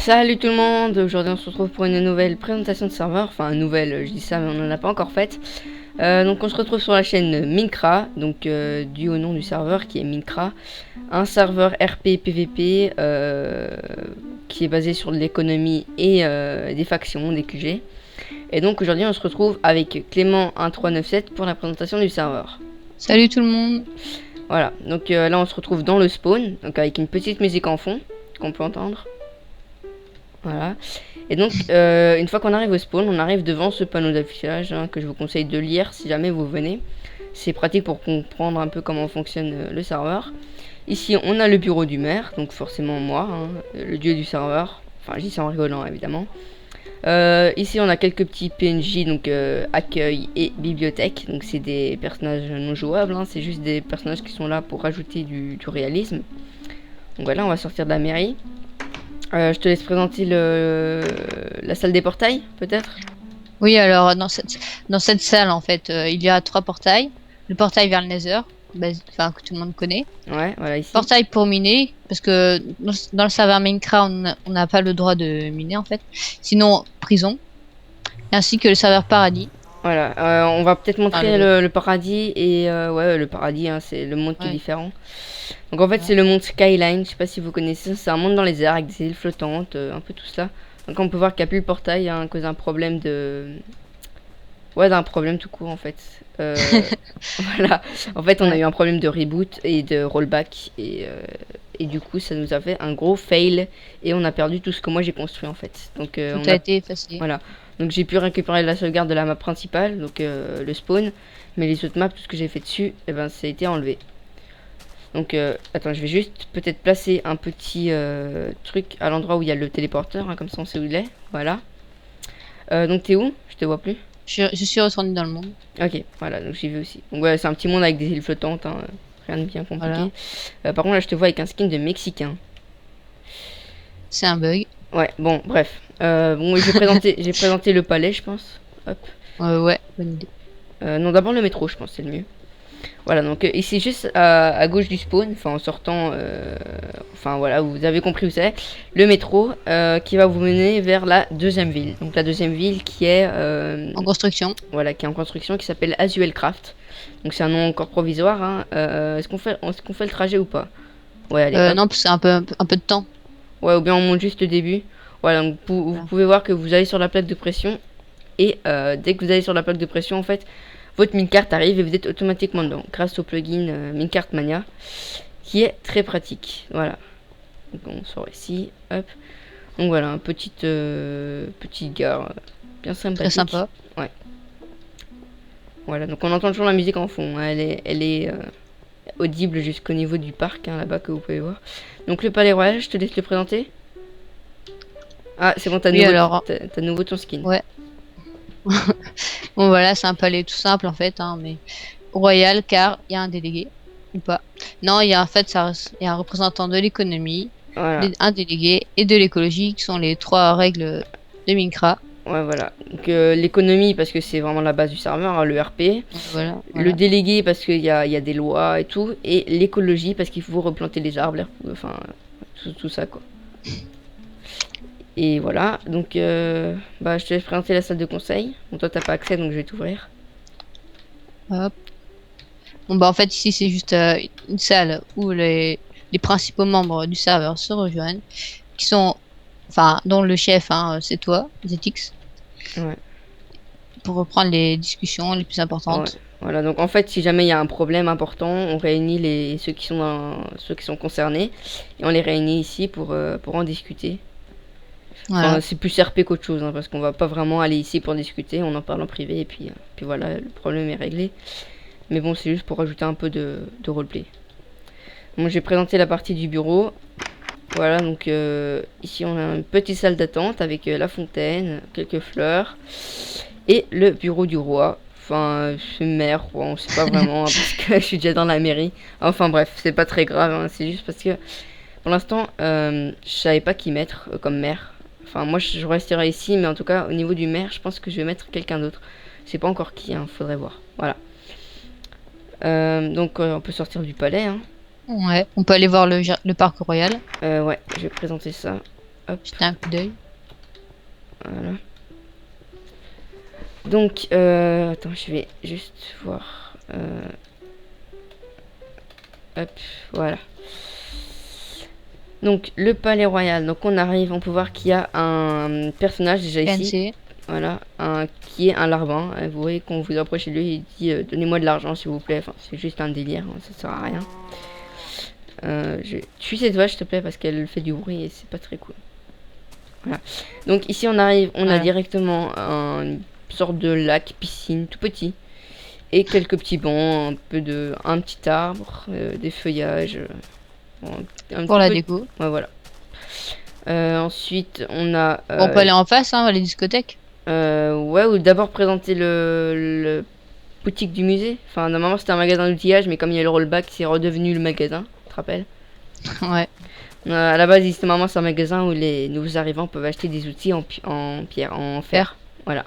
Salut tout le monde, aujourd'hui on se retrouve pour une nouvelle présentation de serveur, enfin nouvelle, je dis ça mais on n'en a pas encore faite. Donc on se retrouve sur la chaîne Minkra, donc dû au nom du serveur qui est Minkra, un serveur RP PVP qui est basé sur l'économie et des factions, des QG. Et donc aujourd'hui on se retrouve avec Clément1397 pour la présentation du serveur. Salut tout le monde. Voilà, donc là on se retrouve dans le spawn, donc avec une petite musique en fond qu'on peut entendre. Voilà. Et donc, une fois qu'on arrive au spawn, on arrive devant ce panneau d'affichage que je vous conseille de lire si jamais vous venez. C'est pratique pour comprendre un peu comment fonctionne le serveur. Ici, on a le bureau du maire, donc forcément moi, le dieu du serveur. Enfin, je dis ça en rigolant, évidemment. Ici, on a quelques petits PNJ, donc accueil et bibliothèque. Donc, c'est des personnages non jouables, c'est juste des personnages qui sont là pour rajouter du réalisme. Donc voilà, on va sortir de la mairie. Je te laisse présenter la salle des portails, peut-être. Oui, alors dans cette salle, en fait, il y a 3 portails. Le portail vers le Nether, enfin que tout le monde connaît. Ouais, voilà, ici. Portail pour miner, parce que dans le serveur Minecraft, on n'a pas le droit de miner, en fait. Sinon, prison. Ainsi que le serveur paradis. Voilà, on va peut-être montrer le paradis et ouais, le paradis, c'est le monde qui est différent. Donc en fait, c'est le monde Skyline, je sais pas si vous connaissez, c'est un monde dans les airs avec des îles flottantes, un peu tout cela. Donc on peut voir qu'il n'y a plus le portail à cause d'un problème de... Ouais, d'un problème tout court en fait. Voilà, en fait on a eu un problème de reboot et de rollback et du coup ça nous a fait un gros fail et on a perdu tout ce que moi j'ai construit en fait. Donc tout a été effacé. Voilà, donc j'ai pu récupérer la sauvegarde de la map principale, donc le spawn, mais les autres maps, tout ce que j'ai fait dessus, et ben ça a été enlevé. Donc attends, je vais juste peut-être placer un petit truc à l'endroit où il y a le téléporteur, comme ça on sait où il est. Voilà. Donc t'es où? Je te vois plus. Je suis retourné dans le monde. Ok, voilà, donc j'y vais aussi. Donc ouais, c'est un petit monde avec des îles flottantes, rien de bien compliqué. Voilà. Par contre là je te vois avec un skin de Mexicain. C'est un bug. Ouais, bon, bref. Bon, j'ai présenté le palais, je pense. Hop. Ouais, bonne idée. Non, d'abord le métro, je pense, c'est le mieux. Voilà, donc ici, juste à gauche du spawn, enfin en sortant, enfin voilà, vous avez compris où c'est, le métro qui va vous mener vers la deuxième ville. Donc la deuxième ville qui est... en construction. Voilà, qui est en construction, qui s'appelle Azuelcraft. Donc c'est un nom encore provisoire. Est-ce qu'on fait le trajet ou pas? Ouais, allez. Non, c'est un peu de temps. Ouais, ou bien on monte juste le début. Voilà, donc vous pouvez voir que vous allez sur la plaque de pression. Et dès que vous allez sur la plaque de pression, en fait, votre minecart arrive et vous êtes automatiquement dedans. Grâce au plugin Minecart Mania, qui est très pratique. Voilà. Donc on sort ici, hop. Donc voilà, petite gare bien sympathique. Très sympa. Ouais. Voilà, donc on entend toujours la musique en fond. Elle est audible jusqu'au niveau du parc, là-bas, que vous pouvez voir. Donc le palais royal, je te laisse le présenter. Ah, c'est bon, t'as nouveau ton skin. Ouais. Bon voilà, c'est un palais tout simple en fait, mais royal car il y a un délégué ou pas. Non, il y a en fait il y a un représentant de l'économie, voilà. Un délégué et de l'écologie qui sont les 3 règles de Minecraft. Ouais, voilà. Donc l'économie parce que c'est vraiment la base du serveur, le RP. Voilà. Le délégué parce qu'il y a des lois et tout. Et l'écologie parce qu'il faut replanter les arbres, enfin tout ça quoi. Et voilà, donc je te laisse présenter la salle de conseil. Bon, toi t'as pas accès donc je vais t'ouvrir. Hop. Bon en fait ici c'est juste une salle où les principaux membres du serveur se rejoignent, qui sont, enfin dont le chef c'est toi, ZX. Ouais. Pour reprendre les discussions les plus importantes. Ouais. Voilà, donc en fait si jamais il y a un problème important, on réunit ceux qui sont concernés et on les réunit ici pour en discuter. Voilà. Enfin, c'est plus RP qu'autre chose, parce qu'on va pas vraiment aller ici pour discuter, on en parle en privé et puis voilà, le problème est réglé. Mais bon, c'est juste pour rajouter un peu de roleplay. Bon, j'ai présenté la partie du bureau. Voilà, donc ici on a une petite salle d'attente avec la fontaine, quelques fleurs et le bureau du roi. Enfin, c'est maire, on sait pas vraiment, parce que je suis déjà dans la mairie. Enfin bref, c'est pas très grave, c'est juste parce que pour l'instant, je savais pas qui mettre comme maire. Enfin, moi je resterai ici, mais en tout cas, au niveau du maire, je pense que je vais mettre quelqu'un d'autre. Je sais pas encore qui, faudrait voir. Voilà. Donc, on peut sortir du palais. Ouais, on peut aller voir le parc royal. Ouais, je vais présenter ça. hop, jeter un coup d'œil. voilà. Donc, attends, je vais juste voir. Hop, voilà. Donc, le palais royal. Donc, on arrive, on peut voir qu'il y a un personnage déjà ici. PNC. Voilà, qui est un larbin. Vous voyez, quand vous approchez de lui, il dit donnez-moi de l'argent, s'il vous plaît. Enfin, c'est juste un délire, hein, ça sert à rien. Tue cette vache, s'il te plaît, parce qu'elle fait du bruit et c'est pas très cool. Voilà. Donc, ici, on arrive, on a directement une sorte de lac, piscine, tout petit. Et quelques petits bancs, un petit arbre, des feuillages. Pour la déco. Ouais, voilà. Ensuite, on a. On peut aller en face, hein, les discothèques. Ouais, ou d'abord présenter le boutique du musée. Enfin, normalement, c'était un magasin d'outillage, mais comme il y a le rollback, c'est redevenu le magasin. Tu te rappelles? Ouais. À la base, normalement, c'est un magasin où les nouveaux arrivants peuvent acheter des outils en pierre, en fer. Voilà.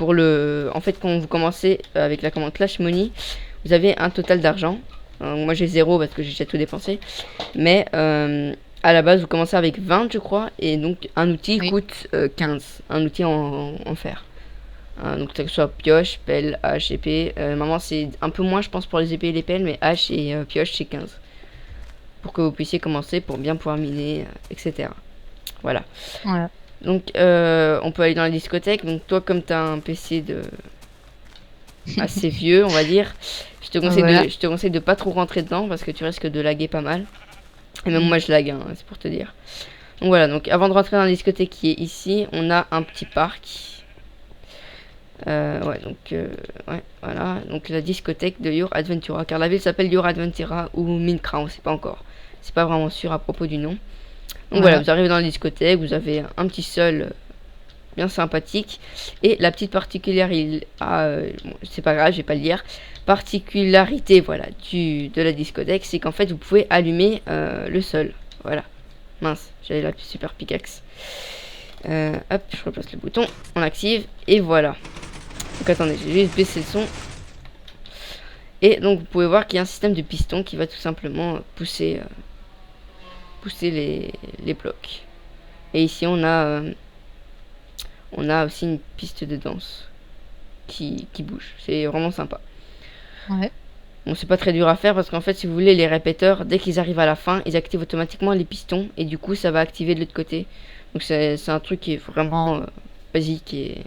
En fait, quand vous commencez avec la commande Clash Money, vous avez un total d'argent. Moi, j'ai 0 parce que j'ai déjà tout dépensé. Mais à la base, vous commencez avec 20, je crois. Et donc, un outil coûte 15. Un outil en fer. Donc, que ce soit pioche, pelle, hache, épée. Normalement, c'est un peu moins, je pense, pour les épées et les pelles. Mais hache et pioche, c'est 15. Pour que vous puissiez commencer, pour bien pouvoir miner, etc. Voilà. Donc, on peut aller dans la discothèque. Donc, toi, comme tu as un PC assez vieux, on va dire, je te conseille de pas trop rentrer dedans parce que tu risques de laguer pas mal. Et même moi, je lag, hein, c'est pour te dire. Donc, voilà. Donc, avant de rentrer dans la discothèque qui est ici, on a un petit parc. Ouais, voilà. Donc, la discothèque de Your Adventura. Car la ville s'appelle Your Adventura ou Minecraft, on sait pas encore. C'est pas vraiment sûr à propos du nom. Donc voilà, vous arrivez dans la discothèque, vous avez un petit sol bien sympathique. Et la petite particularité, c'est pas grave, je vais pas le dire. Particularité, voilà, de la discothèque, c'est qu'en fait, vous pouvez allumer le sol. Voilà. Mince, j'avais la super pickaxe. Hop, je replace le bouton, on active, et voilà. Donc attendez, je vais juste baisser le son. Et donc vous pouvez voir qu'il y a un système de piston qui va tout simplement pousser les blocs. Et ici on a aussi une piste de danse qui bouge. C'est vraiment sympa. Ouais. Bon, c'est pas très dur à faire parce qu'en fait, si vous voulez, les répéteurs, dès qu'ils arrivent à la fin, ils activent automatiquement les pistons et du coup, ça va activer de l'autre côté. Donc c'est un truc qui est vraiment basique et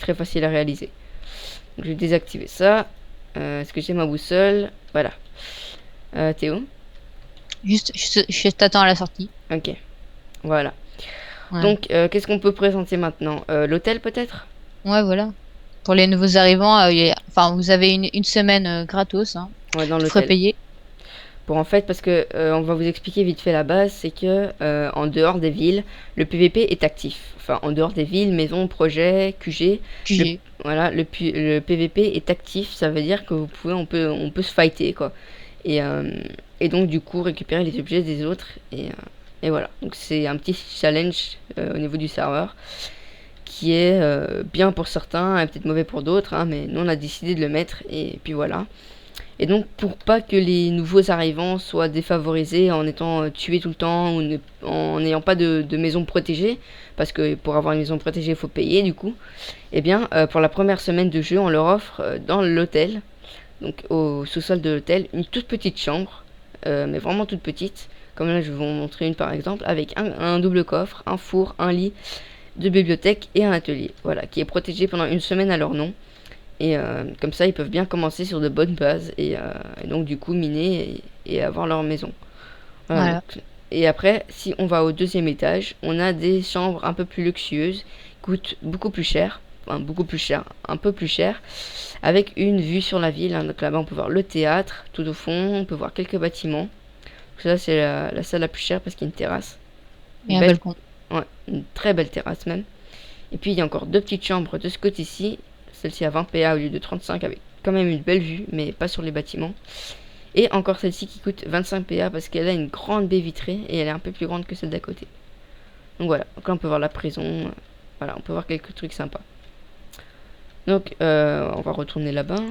très facile à réaliser. Donc je vais désactiver ça. Est-ce que j'ai ma boussole? Voilà. Théo? Juste, je t'attends à la sortie. Ok. Voilà. Donc, qu'est-ce qu'on peut présenter maintenant? L'hôtel peut-être? Ouais, voilà. Pour les nouveaux arrivants, vous avez une semaine gratos. Hein. Ouais, dans l'hôtel. Payer. Pour en fait, parce que on va vous expliquer vite fait la base, c'est que en dehors des villes, le PVP est actif. Enfin, en dehors des villes, maisons, projets, QG. Voilà, le PVP est actif. Ça veut dire que on peut se fighter quoi. Et donc du coup récupérer les objets des autres et voilà. Donc c'est un petit challenge au niveau du serveur qui est bien pour certains et peut-être mauvais pour d'autres, hein, mais nous on a décidé de le mettre et puis voilà. Et donc pour pas que les nouveaux arrivants soient défavorisés en étant tués tout le temps ou en n'ayant pas de maison protégée, parce que pour avoir une maison protégée il faut payer du coup, et bien pour la première semaine de jeu on leur offre dans l'hôtel, donc au sous-sol de l'hôtel, une toute petite chambre, mais vraiment toute petite, comme là je vais vous montrer une par exemple, avec un double coffre, un four, un lit, de bibliothèque et un atelier, voilà, qui est protégé pendant une semaine à leur nom. Et comme ça, ils peuvent bien commencer sur de bonnes bases et donc du coup miner et avoir leur maison. Voilà. Donc, et après, si on va au deuxième étage, on a des chambres un peu plus luxueuses, qui coûtent beaucoup plus cher, un peu plus cher, avec une vue sur la ville. Hein. Donc là-bas, on peut voir le théâtre, tout au fond, on peut voir quelques bâtiments. Donc ça, c'est la salle la plus chère parce qu'il y a une terrasse. Et un balcon. Ouais, une très belle terrasse même. Et puis, il y a encore deux petites chambres de ce côté-ci. Celle-ci à 20 PA au lieu de 35 avec quand même une belle vue, mais pas sur les bâtiments. Et encore celle-ci qui coûte 25 PA parce qu'elle a une grande baie vitrée et elle est un peu plus grande que celle d'à côté. Donc voilà, donc là on peut voir la prison, voilà, on peut voir quelques trucs sympas. Donc on va retourner là-bas.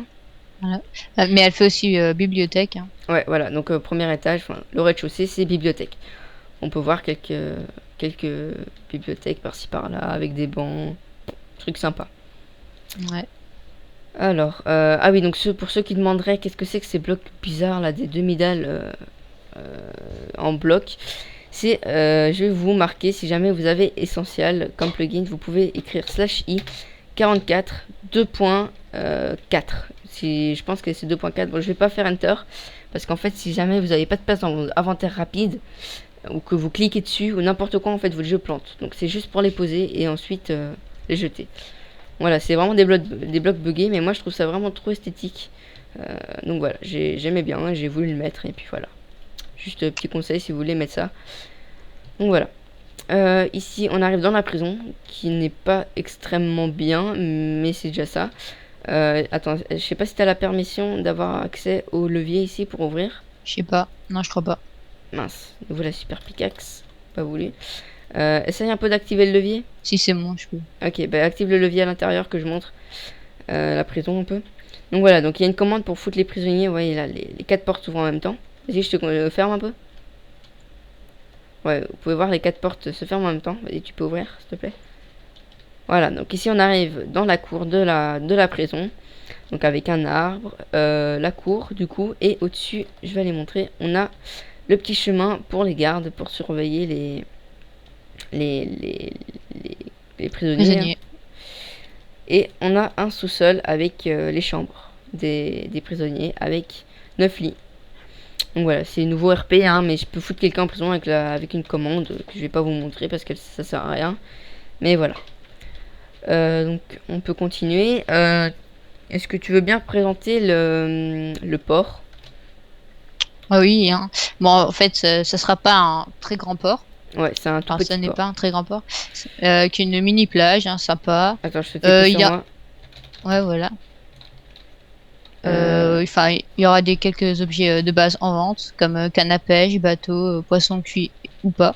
Voilà. Mais elle fait aussi bibliothèque. Hein. Ouais, voilà, donc premier étage, le rez-de-chaussée c'est bibliothèque. On peut voir quelques bibliothèques par-ci par-là avec des bancs, trucs sympas. Ouais. Alors, ah oui, donc pour ceux qui demanderaient qu'est-ce que c'est que ces blocs bizarres là, des demi-dalles en bloc, je vais vous marquer, si jamais vous avez Essential comme plugin, vous pouvez écrire /i 44 2.4. Si je pense que c'est 2.4, bon je vais pas faire enter parce qu'en fait si jamais vous n'avez pas de place dans votre inventaire rapide ou que vous cliquez dessus ou n'importe quoi, en fait votre jeu plante. Donc c'est juste pour les poser et ensuite les jeter. Voilà, c'est vraiment des blocs buggés, mais moi je trouve ça vraiment trop esthétique. Donc voilà, j'aimais bien, j'ai voulu le mettre et puis voilà. Juste petit conseil si vous voulez mettre ça. Donc voilà. Ici, on arrive dans la prison, qui n'est pas extrêmement bien, mais c'est déjà ça. Attends, je sais pas si tu as la permission d'avoir accès au levier ici pour ouvrir. Je sais pas. Non, je crois pas. Mince, nouveau la super pickaxe. Pas voulu. Essaye un peu d'activer le levier. Si c'est moi, je peux. Ok, bah active le levier à l'intérieur que je montre. La prison un peu. Donc voilà, donc il y a une commande pour foutre les prisonniers. Vous voyez là, les 4 portes s'ouvrent en même temps. Vas-y, je te ferme un peu. Ouais, vous pouvez voir les 4 portes se ferment en même temps. Vas-y, tu peux ouvrir, s'il te plaît. Voilà, donc ici on arrive dans la cour de la prison. Donc avec un arbre, la cour du coup. Et au-dessus, je vais aller montrer, on a le petit chemin pour les gardes, pour surveiller les prisonniers. Et on a un sous-sol avec les chambres des prisonniers avec 9 lits. Donc voilà, c'est nouveau RP, hein, mais je peux foutre quelqu'un en prison avec une commande que je vais pas vous montrer parce que ça sert à rien. Mais voilà. Donc on peut continuer. Est-ce que tu veux bien présenter le port? Ah oui, hein. Bon, en fait, ça sera pas un très grand port. Ouais, c'est un tout petit ça n'est port. pas un très grand port. Qu'une mini plage, hein, sympa. Attends, je te TP sur moi. Ouais, voilà. Enfin, il y aura quelques objets de base en vente, comme canne à pêche, bateau, poisson cuit ou pas.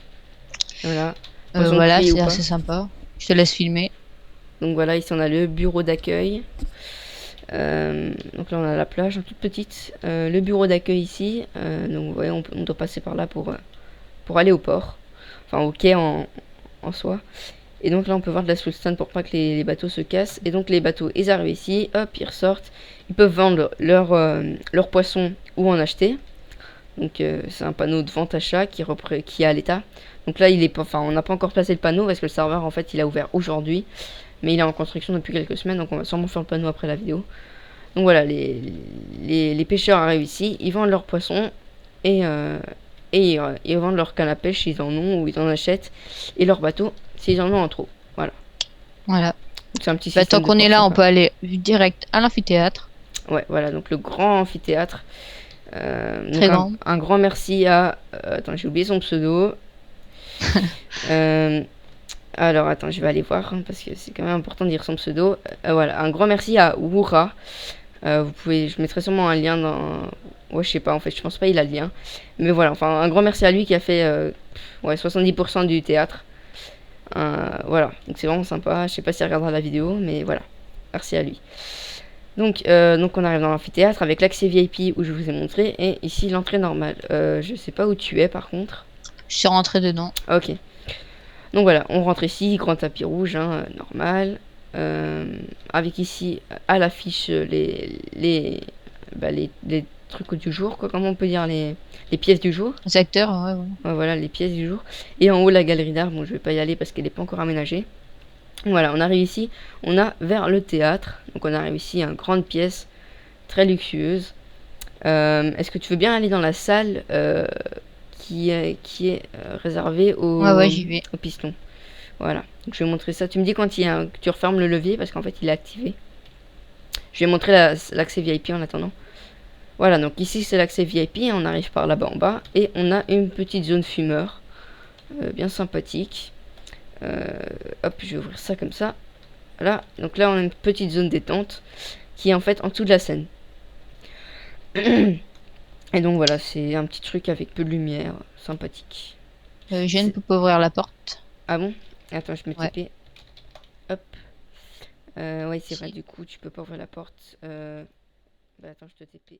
Voilà. Voilà, c'est assez sympa. Je te laisse filmer. Donc voilà, ici on a le bureau d'accueil. Donc là on a la plage, toute petite. Le bureau d'accueil ici. Donc vous voyez, on doit passer par là pour aller au port. Enfin au quai en soi. Et donc là on peut voir de la soulstone pour pas que les bateaux se cassent. Et donc les bateaux, ils arrivent ici, hop, ils ressortent. Ils peuvent vendre leur poisson ou en acheter. Donc c'est un panneau de vente achat qui est à l'état. Donc là on n'a pas encore placé le panneau parce que le serveur en fait il a ouvert aujourd'hui. Mais il est en construction depuis quelques semaines, donc on va sûrement faire le panneau après la vidéo. Donc voilà, les pêcheurs arrivent ici, ils vendent leurs poissons et ils vendent leur canne à pêche s'ils en ont ou ils en achètent, et leurs bateaux s'ils en ont en trop. Voilà. Voilà. Donc c'est un petit système. Tant qu'on est là, on peut aller direct à l'amphithéâtre. Ouais, voilà, donc le grand amphithéâtre. Très grand. Un grand merci à... attends, j'ai oublié son pseudo. Alors attends, je vais aller voir parce que c'est quand même important de dire son pseudo. Voilà, un grand merci à Wura. Je mettrai sûrement un lien dans... Ouais, je sais pas, en fait, je pense pas il a le lien. Mais voilà, enfin, un grand merci à lui qui a fait 70% du théâtre. Voilà, donc c'est vraiment sympa. Je sais pas s'il regardera la vidéo, mais voilà, merci à lui. Donc on arrive dans l'amphithéâtre avec l'accès VIP où je vous ai montré. Et ici, l'entrée normale. Je sais pas où tu es par contre. Je suis rentré dedans. Ok. Donc voilà, on rentre ici, grand tapis rouge, hein, normal. Avec ici à l'affiche les trucs du jour, quoi. Comment on peut dire les pièces du jour. Les acteurs, ouais. Ouais, voilà, les pièces du jour. Et en haut, la galerie d'art. Bon, je vais pas y aller parce qu'elle n'est pas encore aménagée. Voilà, on arrive ici, on a vers le théâtre. Donc on arrive ici à une grande pièce, très luxueuse. Est-ce que tu veux bien aller dans la salle qui est réservé au piston. Voilà, donc je vais montrer ça. Tu me dis quand tu refermes le levier parce qu'en fait il est activé. Je vais montrer l'accès VIP en attendant. Voilà, donc ici c'est l'accès VIP, on arrive par là-bas en bas et on a une petite zone fumeur, bien sympathique. Hop, je vais ouvrir ça comme ça. Voilà, donc là on a une petite zone détente qui est en fait en dessous de la scène. Et donc voilà, c'est un petit truc avec peu de lumière, sympathique. Je ne peux pas ouvrir la porte. Ah bon? Attends, je me TP. Hop. Ouais, c'est vrai, du coup, tu peux pas ouvrir la porte. Bah attends, je te TP.